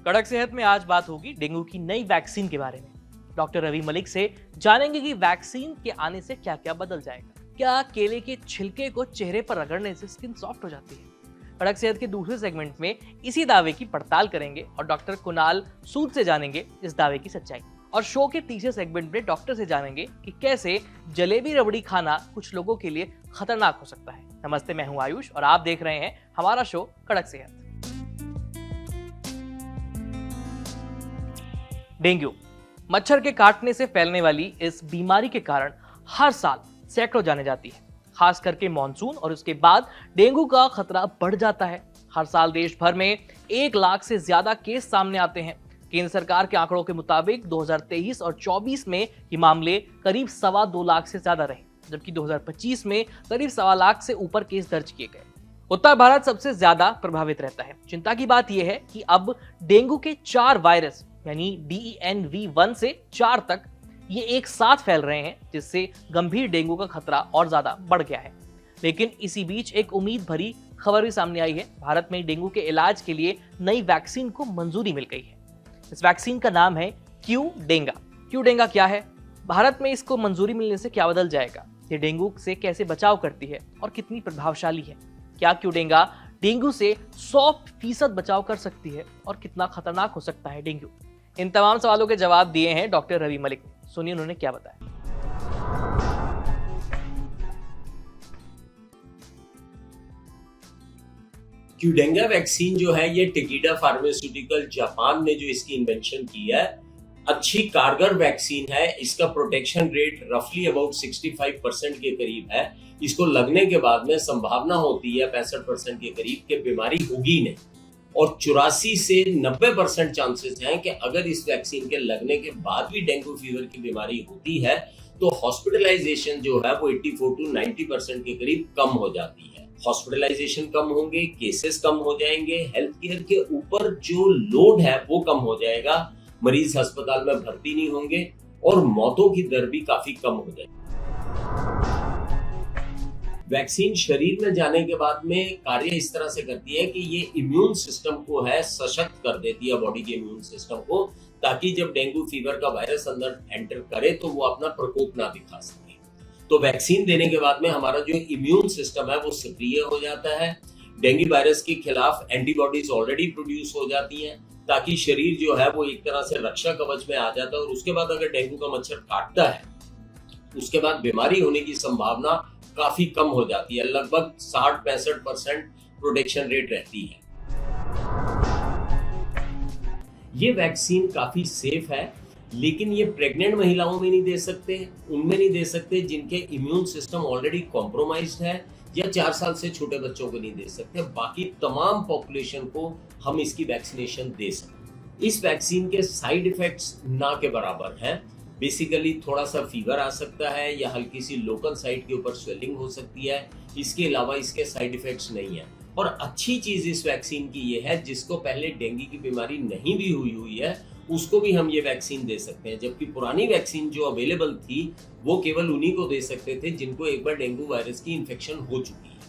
कड़क सेहत में आज बात होगी डेंगू की नई वैक्सीन के बारे में। डॉक्टर रवि मलिक से जानेंगे कि वैक्सीन के आने से क्या क्या बदल जाएगा। क्या केले के छिलके को चेहरे पर रगड़ने से स्किन सॉफ्ट हो जाती है? कड़क सेहत के दूसरे सेगमेंट में इसी दावे की पड़ताल करेंगे और डॉक्टर कुणाल सूद से जानेंगे इस दावे की सच्चाई। और शो के तीसरे सेगमेंट में डॉक्टर से जानेंगे कि कैसे जलेबी रबड़ी खाना कुछ लोगों के लिए खतरनाक हो सकता है। नमस्ते, मैं हूं आयुष और आप देख रहे हैं हमारा शो कड़क सेहत। डेंगू मच्छर के काटने से फैलने वाली इस बीमारी के कारण हर साल सैकड़ों जाने जाती है। खास करके मानसून और उसके बाद डेंगू का खतरा बढ़ जाता है। हर साल देश भर में 1 लाख से ज्यादा केस सामने आते हैं। केंद्र सरकार के आंकड़ों के मुताबिक 2023 और 24 में ये मामले करीब 2.25 लाख से ज्यादा रहे, जबकि 2025 में करीब 2.25 लाख से ऊपर केस दर्ज किए गए। उत्तर भारत सबसे ज्यादा प्रभावित रहता है। चिंता की बात यह है कि अब डेंगू के 4 वायरस यानी DENV1 से 4 तक ये एक साथ फैल रहे हैं, जिससे गंभीर डेंगू का खतरा और ज्यादा बढ़ गया है। लेकिन इसी बीच एक उम्मीद भरी खबर भी सामने आई है। भारत में डेंगू के इलाज के लिए नई वैक्सीन को मंजूरी मिल गई है। इस वैक्सीन का नाम है क्यूडेंगा। क्यूडेंगा क्या है? भारत में इसको मंजूरी मिलने से क्या बदल जाएगा? ये डेंगू से कैसे बचाव करती है और कितनी प्रभावशाली है? क्या क्यूडेंगा डेंगू से 100% बचाव कर सकती है और कितना खतरनाक हो सकता है डेंगू? इन तमाम सवालों के जवाब दिए हैं डॉक्टर रवि मलिक ने। सुनिए उन्होंने क्या बताया। क्यूडेंगा वैक्सीन जो है ये टेकीडा फार्मास्यूटिकल जापान ने जो इसकी इन्वेंशन की है, अच्छी कारगर वैक्सीन है। इसका प्रोटेक्शन रेट रफली अबाउट 65% के करीब है। इसको लगने के बाद में संभावना होती है 65% के करीब कि बीमारी होगी नहीं, और 84 से 90% चांसेस हैं कि अगर इस वैक्सीन के लगने के बाद भी डेंगू फीवर की बीमारी होती है तो हॉस्पिटलाइजेशन जो है वो 84 to 90% के करीब कम हो जाती है। हॉस्पिटलाइजेशन कम होंगे, केसेस कम हो जाएंगे, हेल्थ केयर के ऊपर जो लोड है वो कम हो जाएगा, मरीज अस्पताल में भर्ती नहीं होंगे और मौतों की दर भी काफी कम हो जाएगी। वैक्सीन शरीर में जाने के बाद में कार्य इस तरह से करती है कि ये इम्यून सिस्टम को है सशक्त कर देती है, बॉडी के इम्यून सिस्टम को, ताकि जब डेंगू फीवर का वायरस अंदर एंटर करे तो वो अपना प्रकोप ना दिखा सके। तो वैक्सीन देने के बाद में हमारा जो इम्यून सिस्टम है वो सक्रिय हो जाता है। डेंगू वायरस के खिलाफ एंटीबॉडीज ऑलरेडी प्रोड्यूस हो जाती हैं, ताकि शरीर जो है वो एक तरह से रक्षा कवच में आ जाता है। और उसके बाद अगर डेंगू का मच्छर काटता है उसके बाद बीमारी होने की संभावना काफी कम हो जाती है। लगभग 60-65% प्रोटेक्शन रेट रहती है। ये वैक्सीन काफी सेफ है, लेकिन ये प्रेग्नेंट महिलाओं में नहीं दे सकते, उनमें नहीं दे सकते जिनके इम्यून सिस्टम ऑलरेडी कॉम्प्रोमाइज्ड है, या 4 साल से छोटे बच्चों को नहीं दे सकते। बाकी तमाम पॉपुलेशन को हम इसकी वैक्सीनेशन दे सकते। इस वैक्सीन के साइड इफेक्ट्स ना के बराबर हैं। बेसिकली थोड़ा सा फीवर आ सकता है या हल्की सी लोकल साइट के ऊपर स्वेलिंग हो सकती है। इसके अलावा इसके साइड इफेक्ट्स नहीं है। और अच्छी चीज इस वैक्सीन की ये है, जिसको पहले डेंगू की बीमारी नहीं भी हुई है उसको भी हम ये वैक्सीन दे सकते हैं, जबकि पुरानी वैक्सीन जो अवेलेबल थी वो केवल उन्हीं को दे सकते थे जिनको एक बार डेंगू वायरस की इन्फेक्शन हो चुकी है।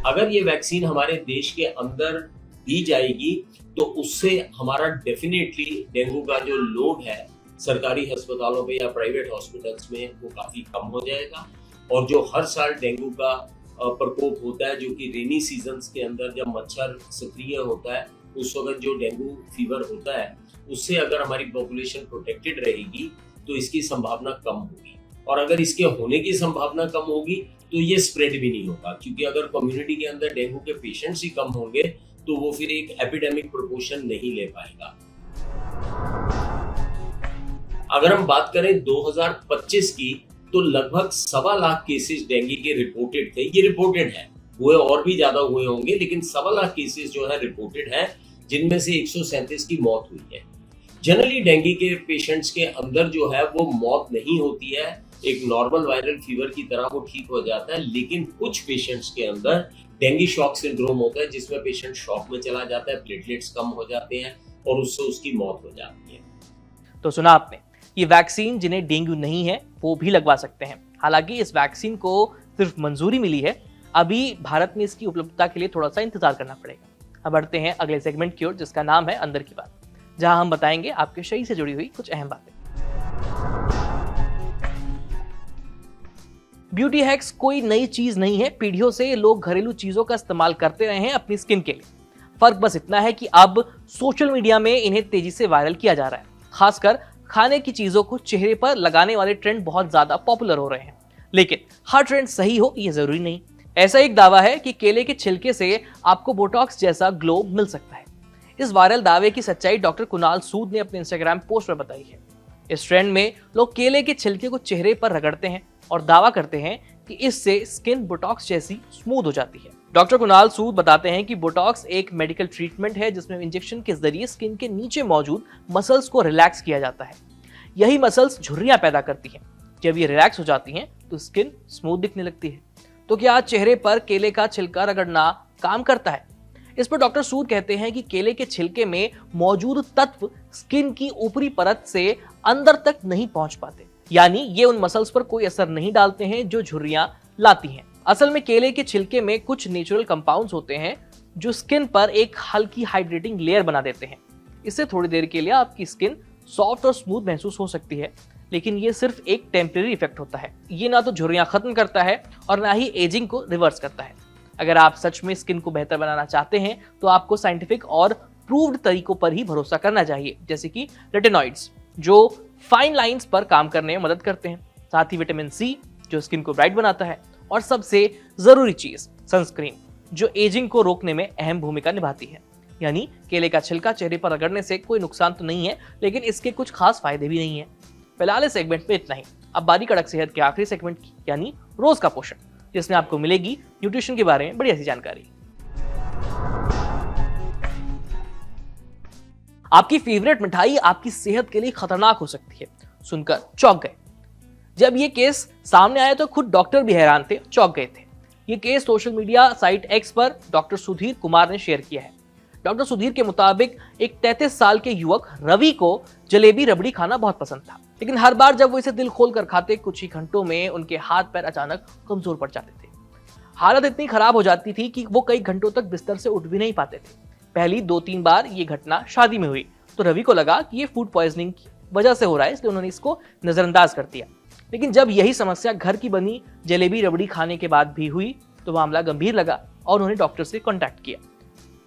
अगर ये वैक्सीन हमारे देश के अंदर दी जाएगी तो उससे हमारा डेफिनेटली डेंगू का जो लोड है सरकारी अस्पतालों पे या प्राइवेट हॉस्पिटल्स में वो काफी कम हो जाएगा। और जो हर साल डेंगू का प्रकोप होता है, जो कि रेनी सीजन्स के अंदर जब मच्छर सक्रिय होता है उस वक्त जो डेंगू फीवर होता है, उससे अगर हमारी पॉपुलेशन प्रोटेक्टेड रहेगी तो इसकी संभावना कम होगी। और अगर इसके होने की संभावना कम होगी तो ये स्प्रेड भी नहीं होगा, क्योंकि अगर कम्युनिटी के अंदर डेंगू के पेशेंट्स ही कम होंगे तो वो फिर एक एपिडेमिक प्रोपोर्शन नहीं ले पाएगा। अगर हम बात करें 2025 की, तो लगभग 2.25 लाख केसेस डेंगू के रिपोर्टेड थे। ये रिपोर्टेड है, हुए और भी ज्यादा हुए होंगे, लेकिन 2.25 लाख केसेस जो है रिपोर्टेड है, जिनमें से 137 की मौत हुई है। जनरली डेंगू के पेशेंट्स के अंदर जो है वो मौत नहीं होती है, एक नॉर्मल वायरल फीवर की तरह वो ठीक हो जाता है। लेकिन कुछ पेशेंट्स के अंदर डेंगू शॉक सिंड्रोम होता है, जिसमें पेशेंट शॉक में चला जाता है, प्लेटलेट्स कम हो जाते हैं और उससे उसकी मौत हो जाती है। तो सुना आपने, ये वैक्सीन जिन्हें डेंगू नहीं है वो भी लगवा सकते हैं। हालांकि इस वैक्सीन को सिर्फ मंजूरी मिली है, अभी भारत में इसकी उपलब्धता के लिए थोड़ा सा इंतजार करना पड़ेगा। अब बढ़ते हैं अगले सेगमेंट की ओर, जिसका नाम है अंदर की बात, जहां हम बताएंगे आपके शरीर से जुड़ी हुई कुछ अहम बातें। ब्यूटी हैक्स कोई नई चीज नहीं है। पीढ़ियों से लोग घरेलू चीजों का इस्तेमाल करते रहे हैं अपनी स्किन के लिए। फर्क बस इतना है कि अब सोशल मीडिया में इन्हें तेजी से वायरल किया जा रहा है। खासकर खाने की चीजों को चेहरे पर लगाने वाले ट्रेंड बहुत ज्यादा पॉपुलर हो रहे हैं। लेकिन हर ट्रेंड सही हो ये जरूरी नहीं। ऐसा एक दावा है कि केले के छिलके से आपको बोटॉक्स जैसा ग्लो मिल सकता है। इस वायरल दावे की सच्चाई डॉक्टर कुणाल सूद ने अपने इंस्टाग्राम पोस्ट पर बताई है। इस ट्रेंड में लोग केले के छिलके को चेहरे पर रगड़ते हैं और दावा करते हैं कि इससे स्किन बोटॉक्स जैसी स्मूथ हो जाती है। डॉक्टर कुणाल सूद बताते हैं कि बोटॉक्स एक मेडिकल ट्रीटमेंट है जिसमें इंजेक्शन के जरिए स्किन के नीचे मौजूद मसल्स को रिलैक्स किया जाता है। यही मसल्स झुर्रियां पैदा करती हैं। जब ये रिलैक्स हो जाती हैं तो स्किन स्मूथ दिखने लगती है। तो क्या चेहरे पर केले का छिलका रगड़ना काम करता है? इस पर डॉक्टर सूद कहते हैं कि केले के छिलके में मौजूद तत्व स्किन की ऊपरी परत से अंदर तक नहीं पहुंच पाते, यानी ये उन मसल्स पर कोई असर नहीं डालते हैं जो झुर्रियां लाती हैं। असल में केले के छिलके में कुछ नेचुरल कंपाउंड्स होते हैं जो स्किन पर एक हल्की हाइड्रेटिंग लेयर बना देते हैं। इससे थोड़ी देर के लिए आपकी स्किन सॉफ्ट और स्मूथ महसूस हो सकती है, लेकिन ये सिर्फ एक टेम्परेरी इफेक्ट होता है। ये ना तो झुर्रियां खत्म करता है और ना ही एजिंग को रिवर्स करता है। अगर आप सच में स्किन को बेहतर बनाना चाहते हैं तो आपको साइंटिफिक और प्रूव्ड तरीकों पर ही भरोसा करना चाहिए, जैसे कि रेटिनॉइड्स जो फाइन लाइंस पर काम करने में मदद करते हैं, साथ ही विटामिन सी जो स्किन को ब्राइट बनाता है, और सबसे जरूरी चीज सनस्क्रीन जो एजिंग को रोकने में अहम भूमिका निभाती है। यानी केले का छिलका चेहरे पर रगड़ने से कोई नुकसान तो नहीं है, लेकिन इसके कुछ खास फायदे भी नहीं है। फिलहाल इस सेगमेंट में इतना ही। अब बारी कड़क सेहत के आखिरी सेगमेंट की, यानी रोज का पोषण, जिसमें आपको मिलेगी न्यूट्रिशन के बारे में बढ़िया सी जानकारी। आपकी फेवरेट मिठाई आपकी सेहत के लिए खतरनाक हो सकती है, सुनकर चौंक गए? जब ये केस सामने आया तो खुद डॉक्टर भी हैरान थे, चौंक गए थे। ये case social media site x पर डॉक्टर सुधीर कुमार ने शेयर किया है। डॉक्टर सुधीर के मुताबिक एक 33 साल के युवक रवि को जलेबी रबड़ी खाना बहुत पसंद था, लेकिन हर बार जब वो इसे दिल खोल कर खाते कुछ ही घंटों में उनके हाथ पैर अचानक कमजोर पड़ जाते थे। हालत इतनी खराब हो जाती थी कि वो कई घंटों तक बिस्तर से उठ भी नहीं पाते थे। पहली 2-3 बार ये घटना शादी में हुई तो रवि को लगा कि ये फूड पॉइजनिंग की वजह से हो रहा है, इसलिए उन्होंने इसको नजरअंदाज कर दिया। लेकिन जब यही समस्या घर की बनी जलेबी रबड़ी खाने के बाद भी हुई तो मामला गंभीर लगा और उन्होंने डॉक्टर से कॉन्टैक्ट किया।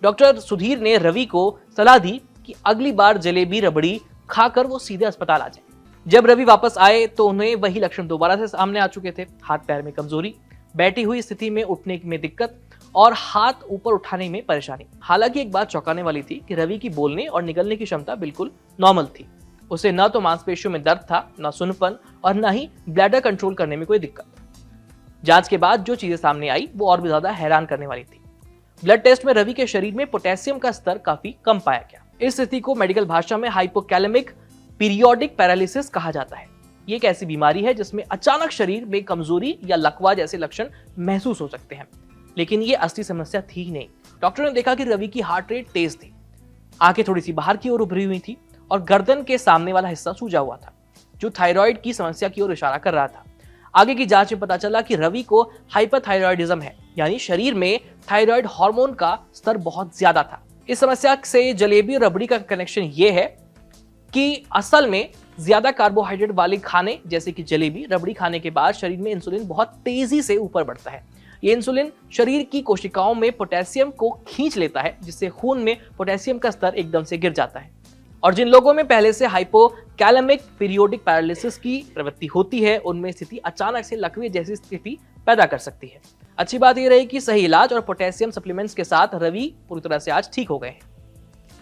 डॉक्टर सुधीर ने रवि को सलाह दी कि अगली बार जलेबी रबड़ी खाकर वो सीधे अस्पताल आ जाए। जब रवि वापस आए तो उन्हें वही लक्षण दोबारा से सामने आ चुके थे। हाथ पैर में कमजोरी, बैठी हुई स्थिति में उठने में दिक्कत और हाथ ऊपर उठाने में परेशानी। हालांकि एक बात चौंकाने वाली थी कि रवि की बोलने और निगलने की क्षमता बिल्कुल नॉर्मल थी। उसे न तो मांसपेशियों में दर्द था, न सुन्नपन और न ही ब्लैडर कंट्रोल करने में कोई दिक्कत। जांच के बाद जो चीजें सामने आई वो और भी ज्यादा हैरान करने वाली थी। ब्लड टेस्ट में रवि के शरीर में पोटेशियम का स्तर काफी कम पाया गया। इस स्थिति को मेडिकल भाषा में हाइपोकैलेमिक पीरियोडिक पैरालिसिस कहा जाता है। ये एक ऐसी बीमारी है जिसमें अचानक शरीर में कमजोरी या लकवा जैसे लक्षण महसूस हो सकते हैं, लेकिन ये असली समस्या थी ही नहीं। डॉक्टर ने देखा कि रवि की हार्ट रेट तेज थी, आंखें थोड़ी सी बाहर की ओर उभरी हुई थी और गर्दन के सामने वाला हिस्सा सूजा हुआ था, जो थायराइड की समस्या की ओर इशारा कर रहा था। आगे की जांच में पता चला कि रवि को हाइपरथायराइडिज्म है, यानी शरीर में थायराइड हार्मोन का स्तर बहुत ज्यादा था। इस समस्या से जलेबी और रबड़ी का कनेक्शन ये है कि असल में ज्यादा कार्बोहाइड्रेट वाले खाने जैसे कि जलेबी रबड़ी खाने के बाद शरीर में इंसुलिन बहुत तेजी से ऊपर बढ़ता है। ये इंसुलिन शरीर की कोशिकाओं में पोटेशियम को खींच लेता है, जिससे खून में पोटेशियम का स्तर एकदम से गिर जाता है। और जिन लोगों में पहले से हाइपोकैलेमिक पीरियोडिक पैरालिसिस की प्रवृत्ति होती है, उनमें स्थिति अचानक से लकवे जैसी स्थिति पैदा कर सकती है। अच्छी बात यह रही कि सही इलाज और पोटेशियम सप्लीमेंट्स के साथ रवि पूरी तरह से आज ठीक हो गए हैं।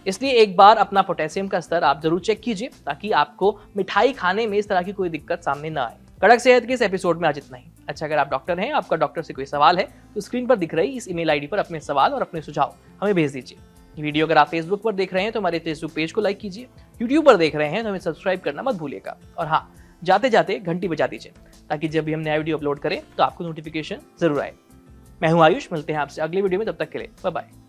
इसलिए एक बार अपना पोटेशियम का स्तर आप जरूर चेक कीजिए, ताकि आपको मिठाई खाने में इस तरह की कोई दिक्कत सामने न आए। कड़क सेहत के इस एपिसोड में आज इतना ही। अच्छा, अगर आप डॉक्टर हैं, आपका डॉक्टर से कोई सवाल है तो स्क्रीन पर दिख रही इस ईमेल आईडी पर अपने सवाल और अपने सुझाव हमें भेज दीजिए। वीडियो अगर आप फेसबुक पर देख रहे हैं तो हमारे फेसबुक पेज को लाइक कीजिए। यूट्यूब पर देख रहे हैं तो हमें सब्सक्राइब करना मत भूलिएगा। और हाँ, जाते जाते घंटी बजा दीजिए, ताकि जब भी हम नया वीडियो अपलोड करें तो आपको नोटिफिकेशन जरूर आए। मैं हूं आयुष, मिलते हैं आपसे अगले वीडियो में, तब तक के लिए बाय बाय।